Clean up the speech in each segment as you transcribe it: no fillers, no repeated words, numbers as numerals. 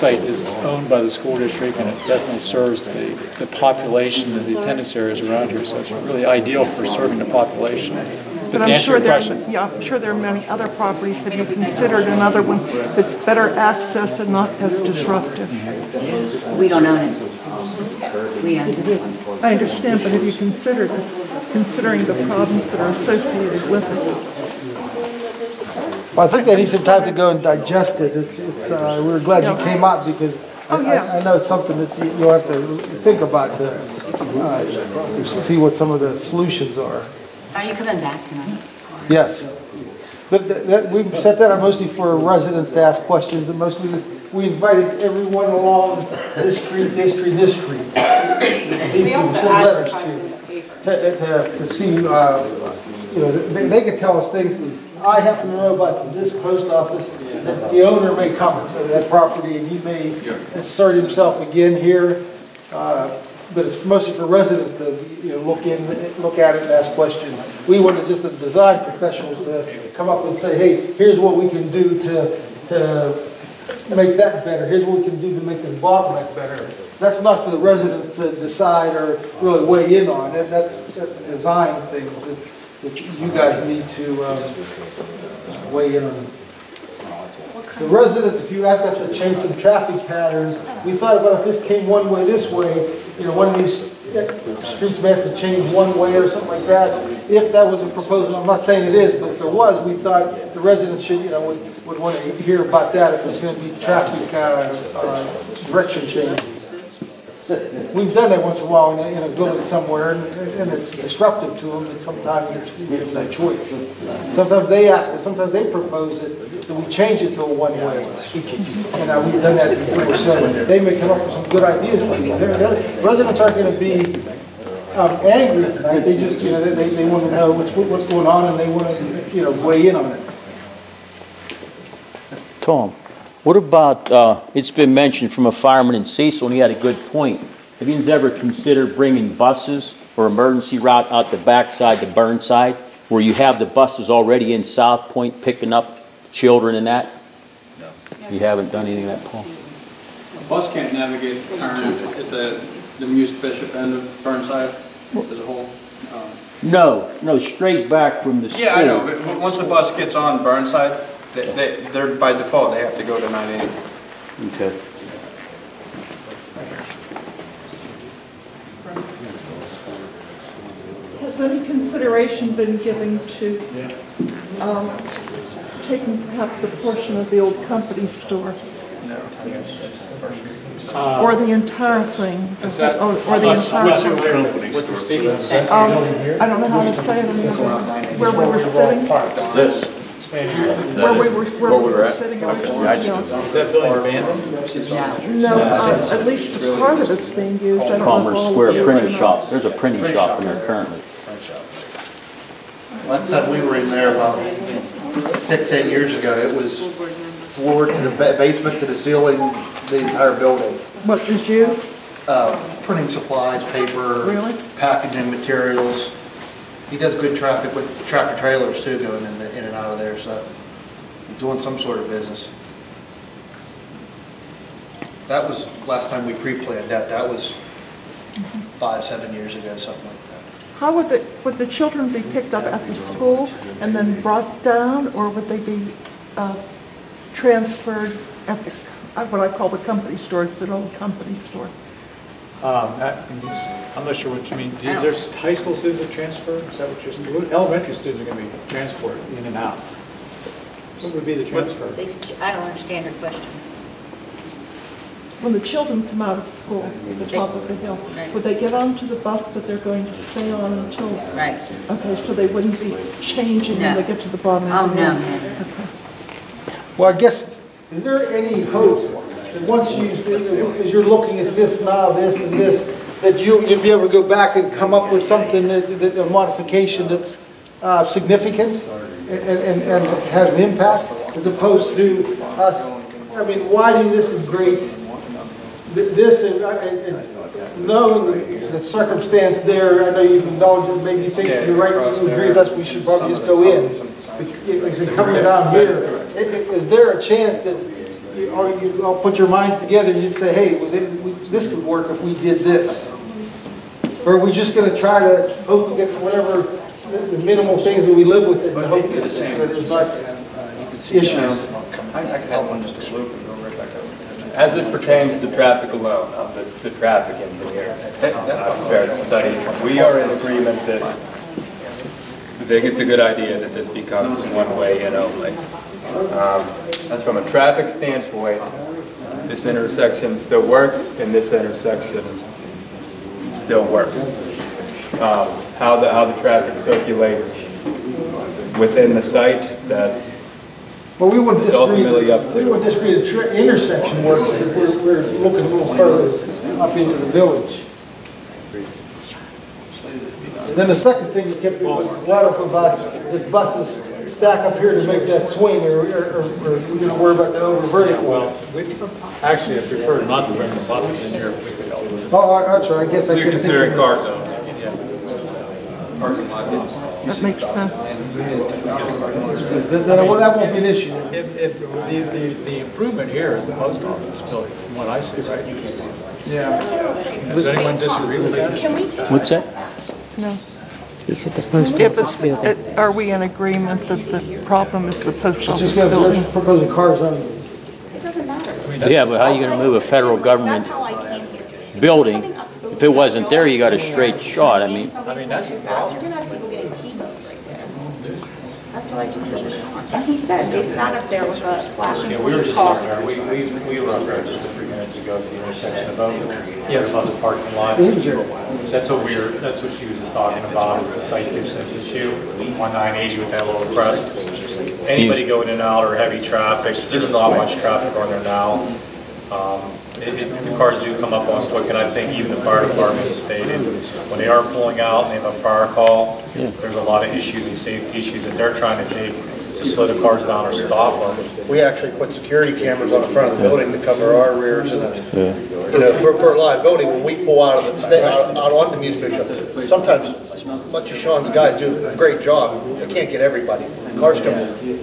site is owned by the school district, and it definitely serves the population and the attendance areas around here, so it's really ideal for serving the population. But I'm sure I'm sure there are many other properties. Have you considered another one that's better access and not as disruptive? We don't own it. We own this one. I understand, but have you considered it, considering the problems that are associated with it? Well, I think they need some time to go and digest it. We're glad you came out because I know it's something that you'll have to think about to see what some of the solutions are. Are you coming back tonight? Yes. But we've set that up mostly for residents to ask questions, and mostly we invited everyone along this street, this street, this street. We also send letters to see, they could tell us things. I happen to know about this post office, that the owner may come to that property and he may insert himself again here. But it's mostly for residents to look at it and ask questions. We wanted just the design professionals to come up and say, hey, here's what we can do to make that better. Here's what we can do to make the bottleneck better. That's not for the residents to decide or really weigh in on. That's design things that you guys need to weigh in on. The residents, if you ask us to change some traffic patterns, we thought about if this came one way this way, one of these streets may have to change one way or something like that. If that was a proposal, I'm not saying it is, but if there was, we thought the residents should, would want to hear about that if there's going to be traffic direction changes. We've done that once in a while in a building somewhere, and it's disruptive to them, and sometimes we have no choice. Sometimes they ask us, sometimes they propose it, that we change it to a one-way. And we've done that before, so they may come up with some good ideas for you. Residents aren't going to be angry tonight. They just, they want to know what's going on, and they want to, weigh in on it. Tom, what about, it's been mentioned from a fireman in Cecil, and he had a good point. Have you ever considered bringing buses or emergency route out the backside to Burnside, where you have the buses already in South Point picking up children and that? No. You haven't done anything like that, Paul? A bus can't navigate the turn at the Muse Bishop end of Burnside as a whole. No, straight back from the school. Yeah, I know, but once the bus gets on Burnside, they're by default, they have to go to 980. Okay. Has any consideration been given to taking perhaps a portion of the old company store? No. Or the entire thing? Is that, or the entire thing? I don't know how to say it. Where we were sitting? This. Where we were sitting. is that building abandoned? No, at least part of it's being used. I don't know Commerce if all Square of it is printing or not. shop. There's a printing shop in there currently. Last time we were in there about 6-8 years ago, it was floored to the basement to the ceiling, the entire building. What is used? Printing supplies, paper, Really? packaging materials. He does good traffic with tractor trailers too, going in and out of there, so he's doing some sort of business. That was last time we pre-planned that. That was 5-7 years ago, something like that. How would the children be picked up at the school and then brought down, or would they be transferred at the what I call the company store? It's an old company store. I'm not sure what you mean. Is there high school students that transfer? Is that what you're saying? Elementary students are going to be transported in and out. What would be the transfer? I don't understand your question. When the children come out of school at the top of the hill, would they get onto the bus that they're going to stay on until? Right. Okay, so they wouldn't be changing when they get to the bottom of the hill? Okay. Well, I guess, is there any hope that once as you're looking at this now, this and this, that you'll be able to go back and come up with something a modification that's significant and has an impact, as opposed to us, widening this is great. This and knowing the circumstance there, I know you've acknowledged that maybe things to be right, you agree with us, we should probably just go in. Coming down here, is there a chance that you all put your minds together and you'd say, hey, well, this could work if we did this. Or are we just going to try to hope to get whatever the minimal things that we live with and hope that there's not issues? I can help on just a swoop and go right back over. As it pertains to traffic alone, I'm the traffic engineer. I've prepared a study. We are in agreement that I think it's a good idea that this becomes one way in only. That's from a traffic standpoint. This intersection still works, and this intersection still works. How the traffic circulates within the site, that's Well, we wouldn't disagree. ultimately up to. We wouldn't disagree the intersection works. We're looking a little further up into the village. And then the second thing that kept brought up about if buses stack up here to make that swing, or we're going to worry about the over vertical. Well, actually, I prefer not to bring the buses in here if we could help it. Oh, I'm sorry, I guess I You're couldn't think considering of- car zone. That makes sense. Well, that won't be an issue. If the improvement here is the post office building, from what I see, right? Yeah. Does anyone disagree with that? What's that? No. If it's, are we in agreement that the problem is the post office Just going building? to proposing car zoning. It doesn't matter. Yeah, but how are you gonna move a federal government That's how I came here. building? If it wasn't there, you got a straight shot. I mean, that's the problem. You're gonna have people getting T-boned right there. That's what I just said to Sean. And he said they sat up there with a flashing police car. We were up there just a few minutes ago at the intersection of Oak, above the parking lot. That's what she was just talking about, is the site distance issue on 980 with that little crest. Anybody going in and out or heavy traffic, there's not much traffic on there now. The cars do come up on quick, and I think even the fire department has stated, when they are pulling out and they have a fire call, there's a lot of issues and safety issues that they're trying to take to slow the cars down or stop them. We actually put security cameras on the front of the building to cover our rears and, you know, for liability, when we pull out of the, out onto Muse Bishop. Sometimes, as much as Sean's guys do a great job, they can't get everybody. Cars come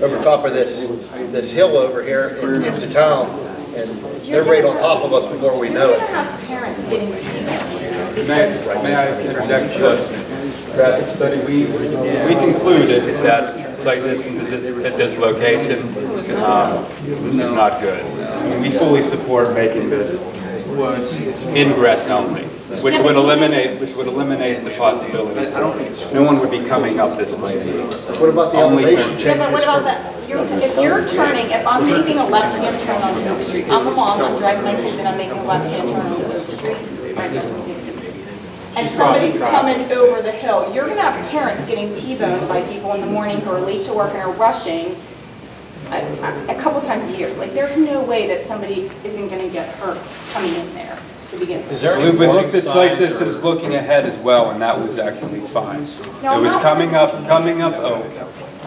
over top of this hill over here into town, and they're right on top of us before we know You're it. gonna have parents getting T-boned. May I interject the traffic study? We concluded that site distance at this location is not good. We fully support making this ingress only, which would eliminate the possibilities. No one would be coming up this way. What about the elevation Yeah, but what changes? about that? If you're turning, if I'm making a left-hand turn on Oak Street, I'm a mom, I'm driving my kids and I'm making a left-hand turn on Oak Street, and somebody's coming over the hill, you're gonna have parents getting T-boned by people in the morning who are late to work and are rushing a couple times a year. Like, there's no way that somebody isn't gonna get hurt coming in there to begin with. We looked at site distance looking ahead as well, and that was actually fine. It was coming up Oak,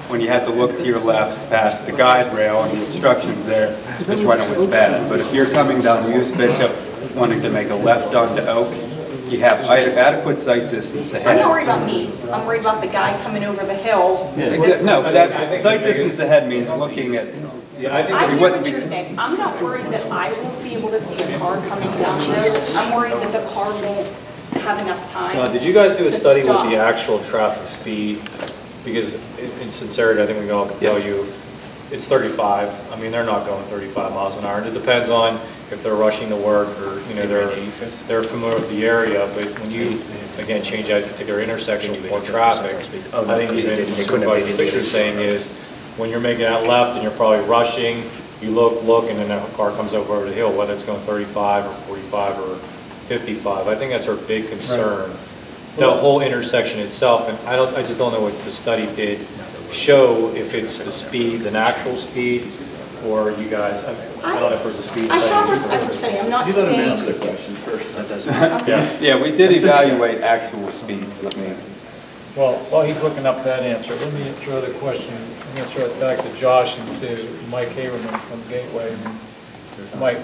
when you had to look to your left past the guide rail and the obstructions there, is when it was bad. But if you're coming down Muse Bishop, wanting to make a left onto Oak, you have adequate site distance ahead. I'm not worried about me, I'm worried about the guy coming over the hill. No, but that site distance ahead means looking at. I hear what you're saying. I'm not worried that I won't be able to see a car coming down the road. I'm worried that the car won't have enough time. Now, did you guys do a to study stop. with the actual traffic speed? Because in sincerity, I think we all can tell you, it's 35. I mean, they're not going 35 miles an hour. And it depends on if they're rushing to work or, you know, they're familiar with the area. But when you, again, change that particular intersection with more traffic, I think even Supervisor Fisher's saying is, when you're making that left and you're probably rushing, you look, and then that car comes over the hill, whether it's going 35 or 45 or 55. I think that's our big concern. Right. The whole intersection itself, and I just don't know what the study did show, if it's the speeds, an actual speed, or you guys, I don't know if there's a speed I study. have respect for study, I'm not saying. the question first. That doesn't. Yeah, we did evaluate actual speeds. Well, while he's looking up that answer, let me throw the question, I'm going to throw it back to Josh and to Mike Haberman from Gateway. Mike,